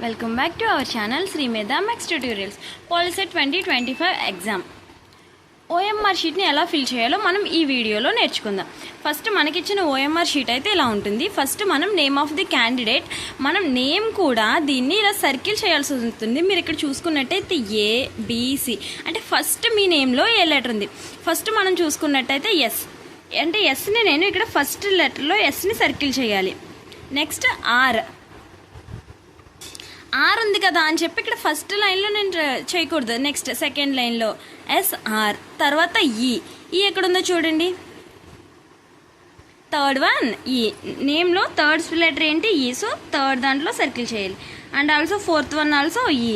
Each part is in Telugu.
Welcome back to our channel Shri Medha maths tutorials POLYCET 2025 exam OMR షీట్ని ఎలా ఫిల్ చేయాలో మనం ఈ వీడియోలో నేర్చుకుందాం. ఫస్ట్ మనకిచ్చిన ఓఎంఆర్ షీట్ అయితే ఇలా ఉంటుంది. ఫస్ట్ మనం నేమ్ ఆఫ్ ది క్యాండిడేట్, మనం నేమ్ కూడా దీన్ని ఇలా సర్కిల్ చేయాల్సి ఉంటుంది. మీరు ఇక్కడ చూసుకున్నట్టయితే ఏబిసి అంటే ఫస్ట్ మీ నేమ్లో ఏ లెటర్ ఉంది. ఫస్ట్ మనం చూసుకున్నట్టయితే ఎస్ అంటే ఎస్ని నేను ఇక్కడ ఫస్ట్ లెటర్లో ఎస్ని సర్కిల్ చేయాలి. నెక్స్ట్ ఆర్ ఉంది కదా అని చెప్పి ఇక్కడ ఫస్ట్ లైన్లో నేను చేయకూడదు. నెక్స్ట్ సెకండ్ లైన్లో ఎస్ఆర్, తర్వాత ఈ ఎక్కడుందో చూడండి, థర్డ్ వన్ ఈ. నేమ్లో థర్డ్ లెటర్ ఏంటి ఈ, సో థర్డ్ దాంట్లో సర్కిల్ చేయాలి. And also fourth one also ఈ.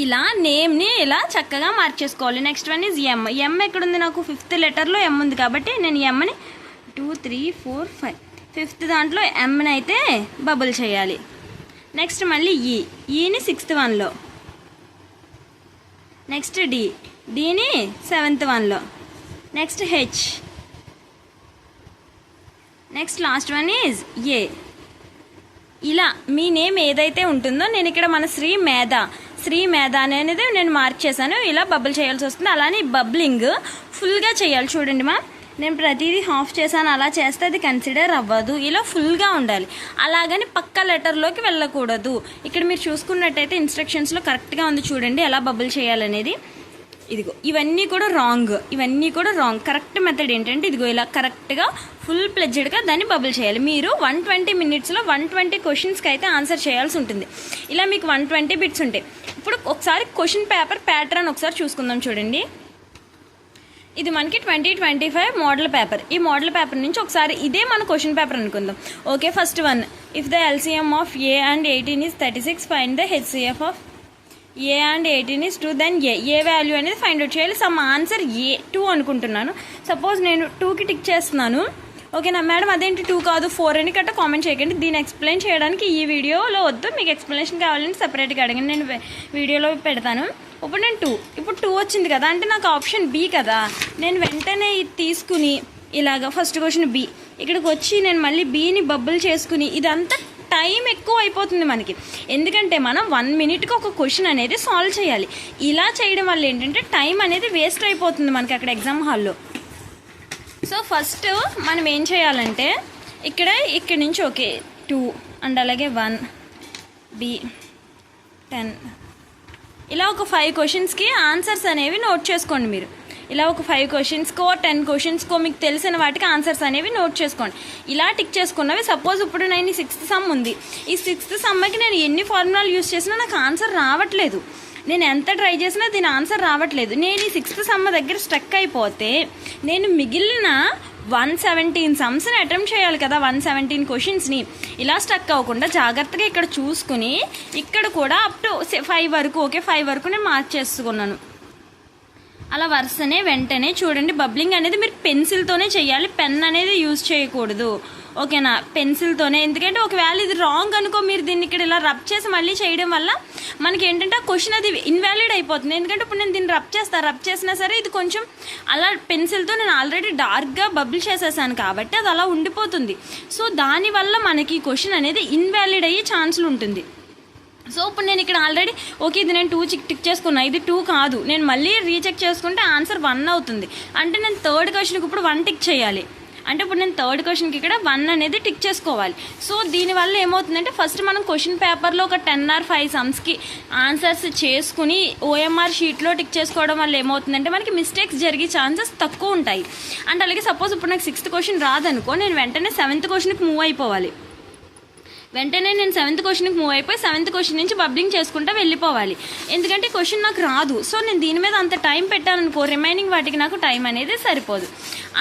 ఇలా నేమ్ని ఇలా చక్కగా మార్క్ చేసుకోవాలి. నెక్స్ట్ వన్ ఈజ్ ఎం ఎక్కడుంది, నాకు ఫిఫ్త్ లెటర్లో ఎం ఉంది కాబట్టి నేను ఎమ్ని 2 3 4 5 ఫిఫ్త్ దాంట్లో ఎంని అయితే బబుల్ చేయాలి. నెక్స్ట్ మళ్ళీ ఈని సిక్స్త్ వన్లో, నెక్స్ట్ డీని సెవెంత్ వన్లో, next H, next last one is a. ఇలా మీ నేమ్ ఏదైతే ఉంటుందో నేను ఇక్కడ మన శ్రీ మేధా అనేది నేను మార్క్ చేశాను. ఇలా బబుల్ చేయాల్సి వస్తుంది. అలానే బబ్లింగ్ ఫుల్గా చేయాలి. చూడండి మా, నేను ప్రతిదీ హాఫ్ చేశాను, అలా చేస్తే అది కన్సిడర్ అవ్వదు. ఇలా ఫుల్గా ఉండాలి. అలాగని పక్క లెటర్లోకి వెళ్ళకూడదు. ఇక్కడ మీరు చూసుకున్నట్టయితే ఇన్స్ట్రక్షన్స్లో కరెక్ట్గా ఉంది చూడండి ఎలా బబుల్ చేయాలనేది. ఇదిగో ఇవన్నీ కూడా రాంగ్. కరెక్ట్ మెథడ్ ఏంటంటే ఇదిగో ఇలా కరెక్ట్గా ఫుల్ ప్లెడ్జెడ్గా దాన్ని బబుల్ చేయాలి. మీరు 120 మినిట్స్లో 120 క్వశ్చన్స్కి అయితే ఆన్సర్ చేయాల్సి ఉంటుంది. ఇలా మీకు 120 బిట్స్ ఉంటాయి. ఇప్పుడు ఒకసారి క్వశ్చన్ పేపర్ ప్యాటర్న్ ఒకసారి చూసుకుందాం. చూడండి, ఇది మనకి 2025 మోడల్ పేపర్. ఈ మోడల్ పేపర్ నుంచి ఒకసారి ఇదే మన క్వశ్చన్ పేపర్ అనుకుందాం. Okay, first one, if the LCM of A and 18 is 36, find the HCF of A and 18 is 2, then A value అనేది ఫైండ్ అవుట్ చేయాలి. సమ్ ఆన్సర్ ఏ 2 అనుకుంటున్నాను. సపోజ్ నేను 2కి టిక్ చేస్తున్నాను. ఓకేనా మేడం, అదేంటి 2 కాదు 4 అని కట్ట కామెంట్ చేయకండి. దీన్ని ఎక్స్ప్లెయిన్ చేయడానికి ఈ వీడియోలో వద్దు. మీకు ఎక్స్ప్లెనేషన్ కావాలంటే సపరేట్గా అడగండి, నేను వీడియోలో పెడతాను. ఇప్పుడు నేను 2 వచ్చింది కదా, అంటే నాకు ఆప్షన్ బి కదా. నేను వెంటనే ఇది తీసుకుని ఇలాగ ఫస్ట్ క్వశ్చన్ బి, ఇక్కడికి వచ్చి నేను మళ్ళీ బిని బబుల్ చేసుకుని, ఇదంతా టైం ఎక్కువ అయిపోతుంది మనకి. ఎందుకంటే మనం 1 మినిట్కి ఒక క్వశ్చన్ అనేది సాల్వ్ చేయాలి. ఇలా చేయడం వల్ల ఏంటంటే టైం అనేది వేస్ట్ అయిపోతుంది మనకి అక్కడ ఎగ్జామ్ హాల్లో. సో ఫస్ట్ మనం ఏం చేయాలంటే ఇక్కడి నుంచి ఓకే 2 అండ్ అలాగే 1 బి 10 ఇలా ఒక 5 క్వశ్చన్స్కి ఆన్సర్స్ అనేవి నోట్ చేసుకోండి. మీరు ఇలా ఒక 5 క్వశ్చన్స్కో 10 క్వశ్చన్స్కో మీకు తెలిసిన వాటికి ఆన్సర్స్ అనేవి నోట్ చేసుకోండి. ఇలా టిక్ చేసుకున్నవి. సపోజ్ ఇప్పుడు నేను ఈ 6th సమ్ ఉంది. ఈ 6th సమ్కి నేను ఎన్ని ఫార్ములాలు యూజ్ చేసినా నాకు ఆన్సర్ రావట్లేదు. నేను ఎంత ట్రై చేసినా దీని ఆన్సర్ రావట్లేదు. నేను ఈ 6th సమ్ దగ్గర స్ట్రక్ అయిపోతే నేను మిగిలిన 117 సమ్స్ని అటెంప్ట్ చేయాలి కదా, 117 క్వశ్చన్స్ని. ఇలా స్టక్ అవ్వకుండా జాగ్రత్తగా ఇక్కడ చూసుకుని ఇక్కడ కూడా అప్ టు 5 వరకు, ఓకే 5 వరకు నేను మార్క్ చేసుకున్నాను. అలా వరుసనే వెంటనే చూడండి, బబ్లింగ్ అనేది మీరు పెన్సిల్తోనే చేయాలి, పెన్ అనేది యూజ్ చేయకూడదు. ఓకేనా, పెన్సిల్తోనే. ఎందుకంటే ఒకవేళ ఇది రాంగ్ అనుకో, మీరు దీన్ని ఇక్కడ ఇలా రబ్ చేసి మళ్ళీ చేయడం వల్ల మనకి ఏంటంటే ఆ క్వశ్చన్ అది ఇన్వాలిడ్ అయిపోతుంది. ఎందుకంటే ఇప్పుడు నేను దీన్ని రబ్ చేసినా సరే ఇది కొంచెం అలా పెన్సిల్తో నేను ఆల్రెడీ డార్క్గా బబుల్ చేసేసాను కాబట్టి అది అలా ఉండిపోతుంది. సో దానివల్ల మనకి క్వశ్చన్ అనేది ఇన్వాలిడ్ అయ్యే ఛాన్సులు ఉంటుంది. సో ఇప్పుడు నేను ఇక్కడ ఆల్రెడీ ఓకే ఇది నేను 2 టిక్ చేసుకున్నా, ఇది 2 కాదు, నేను మళ్ళీ రీచెక్ చేసుకుంటే ఆన్సర్ 1 అవుతుంది. అంటే నేను థర్డ్ క్వశ్చన్కి ఇప్పుడు 1 టిక్ చేయాలి. అంటే ఇప్పుడు నేను థర్డ్ క్వశ్చన్కి ఇక్కడ 1 అనేది టిక్ చేసుకోవాలి. సో దీనివల్ల ఏమవుతుందంటే ఫస్ట్ మనం క్వశ్చన్ పేపర్లో ఒక 10 or 5 సమ్స్కి ఆన్సర్స్ చేసుకుని ఓఎంఆర్ షీట్లో టిక్ చేసుకోవడం వల్ల ఏమవుతుందంటే మనకి మిస్టేక్స్ జరిగే ఛాన్సెస్ తక్కువ ఉంటాయి. అండ్ అలాగే సపోజ్ ఇప్పుడు నాకు 6th క్వశ్చన్ రాదనుకో, నేను వెంటనే 7th క్వశ్చన్కి మూవ్ అయిపోవాలి. వెంటనే నేను 7th క్వశ్చన్కి మూవ్ అయిపోయి 7th క్వశ్చన్ నుంచి బబ్లింగ్ చేసుకుంటూ వెళ్ళిపోవాలి. ఎందుకంటే క్వశ్చన్ నాకు రాదు. సో నేను దీని మీద అంత టైం పెట్టాననుకో, రిమైనింగ్ వాటికి నాకు టైం అనేది సరిపోదు.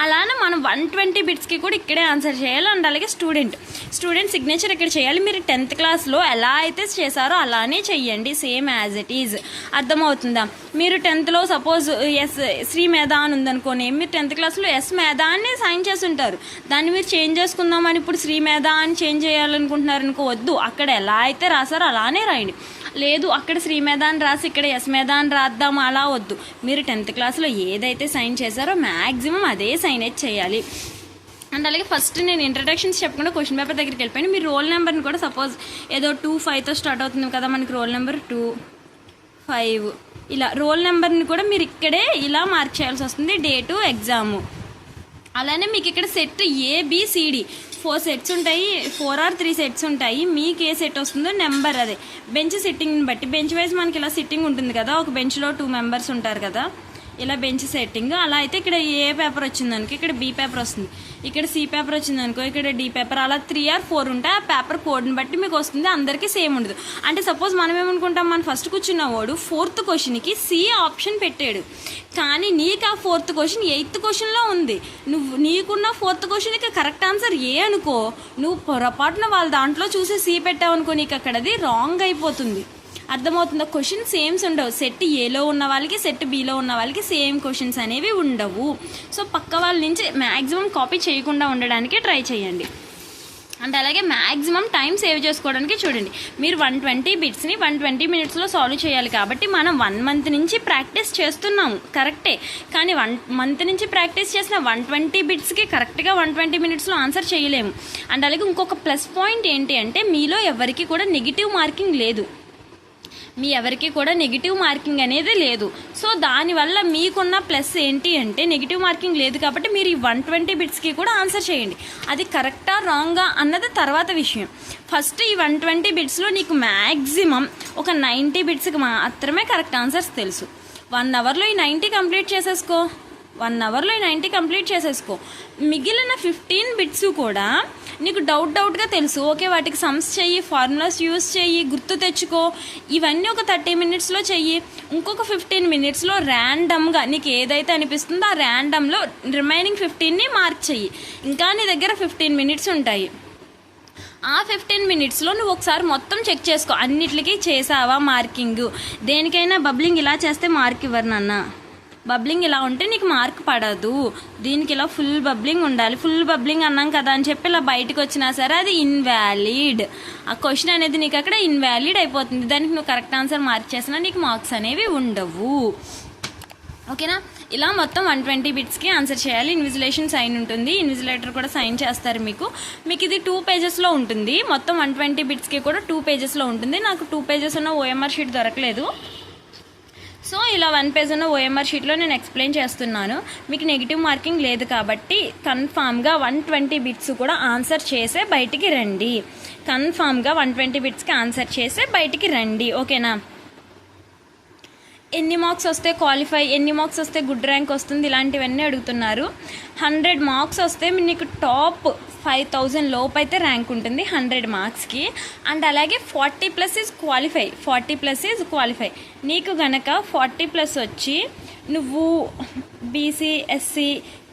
అలానే మనం 120 బిట్స్కి కూడా ఇక్కడే ఆన్సర్ చేయాలి. అండ్ అలాగే స్టూడెంట్ సిగ్నేచర్ ఇక్కడ చేయాలి. మీరు 10th క్లాస్లో ఎలా అయితే చేశారో అలానే చెయ్యండి, సేమ్ యాజ్ ఇట్ ఈజ్. అర్థమవుతుందా? మీరు 10thలో సపోజ్ ఎస్ శ్రీ మేధా అని ఉందనుకోని, మీరు 10th క్లాస్లో ఎస్ మేధా అని సైన్ చేసి ఉంటారు. దాన్ని మీరు చేంజ్ చేసుకుందామని ఇప్పుడు శ్రీ మేధా అని చేంజ్ చేయాలనుకుంటున్నారు అనుకో, వద్దు. అక్కడ ఎలా అయితే రాసారో అలానే రాయండి. లేదు అక్కడ శ్రీ మేధా అని రాసి ఇక్కడ ఎస్ మేధా అని రాద్దాము, అలా వద్దు. మీరు 10th క్లాస్లో ఏదైతే సైన్ చేశారో మ్యాక్సిమం అదే సైనేజ్ చేయాలి. అండ్ అలాగే ఫస్ట్ నేను ఇంట్రడక్షన్స్ చెప్పకుండా క్వశ్చన్ పేపర్ దగ్గరికి వెళ్ళిపోయాను. మీ రోల్ నెంబర్ని కూడా సపోజ్ ఏదో 2-5తో స్టార్ట్ అవుతుంది కదా మనకి రోల్ నెంబర్ 2-5 ఇలా రోల్ నెంబర్ని కూడా మీరు ఇక్కడే ఇలా మార్క్ చేయాల్సి వస్తుంది, డేటు, ఎగ్జాము. అలానే మీకు ఇక్కడ సెట్ ABCD 4 సెట్స్ ఉంటాయి, 4 or 3 సెట్స్ ఉంటాయి. మీకు ఏ సెట్ వస్తుందో నెంబర్ అదే బెంచ్ సిట్టింగ్ని బట్టి బెంచ్ వైజ్ మనకి ఇలా సిట్టింగ్ ఉంటుంది కదా, ఒక బెంచ్లో 2 members ఉంటారు కదా, ఇలా బెంచ్ సెట్టింగ్. అలా అయితే ఇక్కడ ఏ పేపర్ వచ్చిందనుకో ఇక్కడ B పేపర్ వస్తుంది, ఇక్కడ C పేపర్ వచ్చిందనుకో ఇక్కడ D పేపర్, అలా 3 or 4 ఉంటాయి. ఆ పేపర్ కోడ్ని బట్టి మీకు వస్తుంది, అందరికీ సేమ్ ఉండదు. అంటే సపోజ్ మనం ఏమనుకుంటాం, మన ఫస్ట్ కూర్చున్న వాడు 4th క్వశ్చన్కి C ఆప్షన్ పెట్టాడు, కానీ నీకు ఆ 4th క్వశ్చన్ 8th క్వశ్చన్లో ఉంది. నీకున్న 4th క్వశ్చన్కి కరెక్ట్ ఆన్సర్ ఏ అనుకో, నువ్వు పొరపాటున వాళ్ళ దాంట్లో చూసి C పెట్టావు అనుకో, నీకు అక్కడ అది రాంగ్ అయిపోతుంది. అర్థమవుతుందా? క్వశ్చన్ సేమ్స్ ఉండవు. సెట్ ఏలో ఉన్న వాళ్ళకి సెట్ బిలో ఉన్న వాళ్ళకి సేమ్ క్వశ్చన్స్ అనేవి ఉండవు. సో పక్క వాళ్ళ నుంచి మ్యాక్సిమం కాపీ చేయకుండా ఉండడానికి ట్రై చేయండి. అండ్ అలాగే మ్యాక్సిమం టైం సేవ్ చేసుకోవడానికి చూడండి. మీరు 120 బిట్స్ని 120 minutesలో సాల్వ్ చేయాలి కాబట్టి మనం 1 month నుంచి ప్రాక్టీస్ చేస్తున్నాము, కరెక్టే. కానీ 1 month నుంచి ప్రాక్టీస్ చేసిన 120 బిట్స్కి కరెక్ట్గా 120 minutesలో ఆన్సర్ చేయలేము. అండ్ అలాగే ఇంకొక ప్లస్ పాయింట్ ఏంటి అంటే మీలో ఎవరికి కూడా నెగిటివ్ మార్కింగ్ లేదు, మీ ఎవరికి కూడా నెగిటివ్ మార్కింగ్ అనేది లేదు. సో దానివల్ల మీకున్న ప్లస్ ఏంటి అంటే నెగిటివ్ మార్కింగ్ లేదు కాబట్టి మీరు ఈ 120 బిట్స్కి కూడా ఆన్సర్ చేయండి. అది కరెక్టా రాంగా అన్నది తర్వాత విషయం. ఫస్ట్ ఈ 120 బిట్స్లో నీకు మ్యాక్సిమం ఒక 90 బిట్స్కి మాత్రమే కరెక్ట్ ఆన్సర్స్ తెలుసు. 1 అవర్లో ఈ 90 కంప్లీట్ చేసేసుకో, 1 అవర్లో ఈ 90 కంప్లీట్ చేసేసుకో. మిగిలిన 15 బిట్స్ కూడా నీకు డౌట్గా తెలుసు. ఓకే, వాటికి సమ్స్ చెయ్యి, ఫార్ములాస్ యూస్ చెయ్యి, గుర్తు తెచ్చుకో. ఇవన్నీ ఒక 30 minutesలో చెయ్యి. ఇంకొక 15 minutesలో ర్యాండమ్గా నీకు ఏదైతే అనిపిస్తుందో ఆ ర్యాండమ్లో రిమైనింగ్ 15ని మార్క్ చెయ్యి. ఇంకా నీ దగ్గర 15 minutes ఉంటాయి. ఆ 15 minutesలో నువ్వు ఒకసారి మొత్తం చెక్ చేసుకో, అన్నిటికీ చేసావా మార్కింగ్. దేనికైనా బబ్లింగ్ ఇలా చేస్తే మార్క్ ఇవ్వరు నాన్న, బబ్లింగ్ ఇలా ఉంటే నీకు మార్క్ పడదు. దీనికి ఇలా ఫుల్ బబ్లింగ్ ఉండాలి. ఫుల్ బబ్లింగ్ అన్నాం కదా అని చెప్పి ఇలా బయటకు వచ్చినా సరే అది ఇన్వాలిడ్. ఆ క్వశ్చన్ అనేది నీకు అక్కడ ఇన్వాలిడ్ అయిపోతుంది. దానికి నువ్వు కరెక్ట్ ఆన్సర్ మార్క్ చేసినా నీకు మార్క్స్ అనేవి ఉండవు. ఓకేనా? ఇలా మొత్తం 120 బిట్స్కి ఆన్సర్ చేయాలి. ఇన్విజిలేషన్ సైన్ ఉంటుంది, ఇన్విజిలేటర్ కూడా సైన్ చేస్తారు. మీకు ఇది 2 pagesలో ఉంటుంది. మొత్తం 120 బిట్స్కి కూడా 2 pagesలో ఉంటుంది. నాకు 2 pages ఉన్న OMR షీట్ దొరకలేదు. సో ఇలా 1 page ఉన్న OMR షీట్లో నేను ఎక్స్ప్లెయిన్ చేస్తున్నాను. మీకు నెగిటివ్ మార్కింగ్ లేదు కాబట్టి కన్ఫామ్గా 120 బిట్స్ కూడా ఆన్సర్ చేసే బయటికి రండి. కన్ఫామ్గా 120 బిట్స్కి ఆన్సర్ చేసే బయటికి రండి. ఓకేనా? ఎన్ని మార్క్స్ వస్తే క్వాలిఫై, ఎన్ని మార్క్స్ వస్తే గుడ్ ర్యాంక్ వస్తుంది, ఇలాంటివన్నీ అడుగుతున్నారు. 100 marks వస్తే నీకు టాప్ 5000 లోపు అయితే ర్యాంక్ ఉంటుంది 100 marksకి. అండ్ అలాగే 40+ ఈజ్ క్వాలిఫై, 40+ ఈజ్ క్వాలిఫై. నీకు గనక 40+ వచ్చి నువ్వు BC SC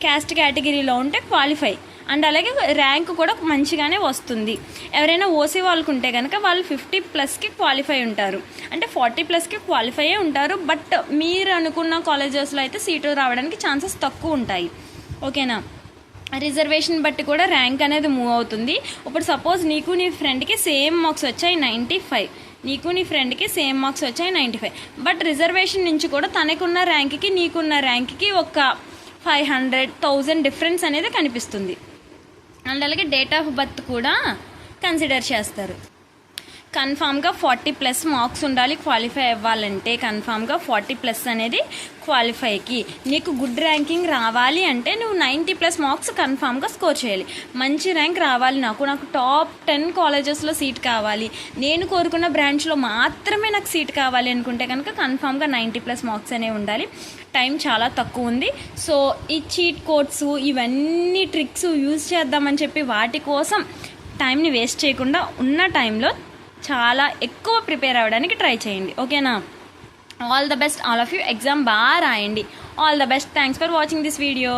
క్యాస్ట్ కేటగిరీలో ఉంటే క్వాలిఫై. అండ్ అలాగే ర్యాంక్ కూడా మంచిగానే వస్తుంది. ఎవరైనా OC వాళ్ళకు ఉంటే కనుక వాళ్ళు 50+కి క్వాలిఫై ఉంటారు, అంటే 40+కి క్వాలిఫై ఉంటారు. బట్ మీరు అనుకున్న కాలేజెస్లో అయితే సీటు రావడానికి ఛాన్సెస్ తక్కువ ఉంటాయి. ఓకేనా? రిజర్వేషన్ బట్టి కూడా ర్యాంక్ అనేది మూవ్ అవుతుంది. ఇప్పుడు సపోజ్ నీకు నీ ఫ్రెండ్కి సేమ్ మార్క్స్ వచ్చాయి 95, నీకు నీ ఫ్రెండ్కి సేమ్ మార్క్స్ వచ్చాయి 95. బట్ రిజర్వేషన్ నుంచి కూడా తనకున్న ర్యాంక్కి నీకున్న ర్యాంక్కి ఒక 500,000 డిఫరెన్స్ అనేది కనిపిస్తుంది. అండ్ అలాగే డేట్ ఆఫ్ బర్త్ కూడా కన్సిడర్ చేస్తారు. కన్ఫామ్గా 40+ మార్క్స్ ఉండాలి క్వాలిఫై అవ్వాలంటే. కన్ఫామ్గా 40+ అనేది క్వాలిఫైకి. నీకు గుడ్ ర్యాంకింగ్ రావాలి అంటే నువ్వు 90+ మార్క్స్ కన్ఫామ్గా స్కోర్ చేయాలి. మంచి ర్యాంక్ రావాలి, నాకు టాప్ 10 కాలేజెస్లో సీట్ కావాలి, నేను కోరుకున్న బ్రాంచ్లో మాత్రమే నాకు సీట్ కావాలి అనుకుంటే కనుక కన్ఫామ్గా 90+ మార్క్స్ అనేవి ఉండాలి. టైం చాలా తక్కువ ఉంది. సో ఈ చీట్ కోడ్స్ ఇవన్నీ ట్రిక్స్ యూజ్ చేద్దామని చెప్పి వాటి కోసం టైంని వేస్ట్ చేయకుండా ఉన్న టైంలో చాలా ఎక్కువ ప్రిపేర్ అవ్వడానికి ట్రై చేయండి. ఓకేనా? All the best all of you. Exam బాగా రాయండి. All the best. Thanks for watching this video.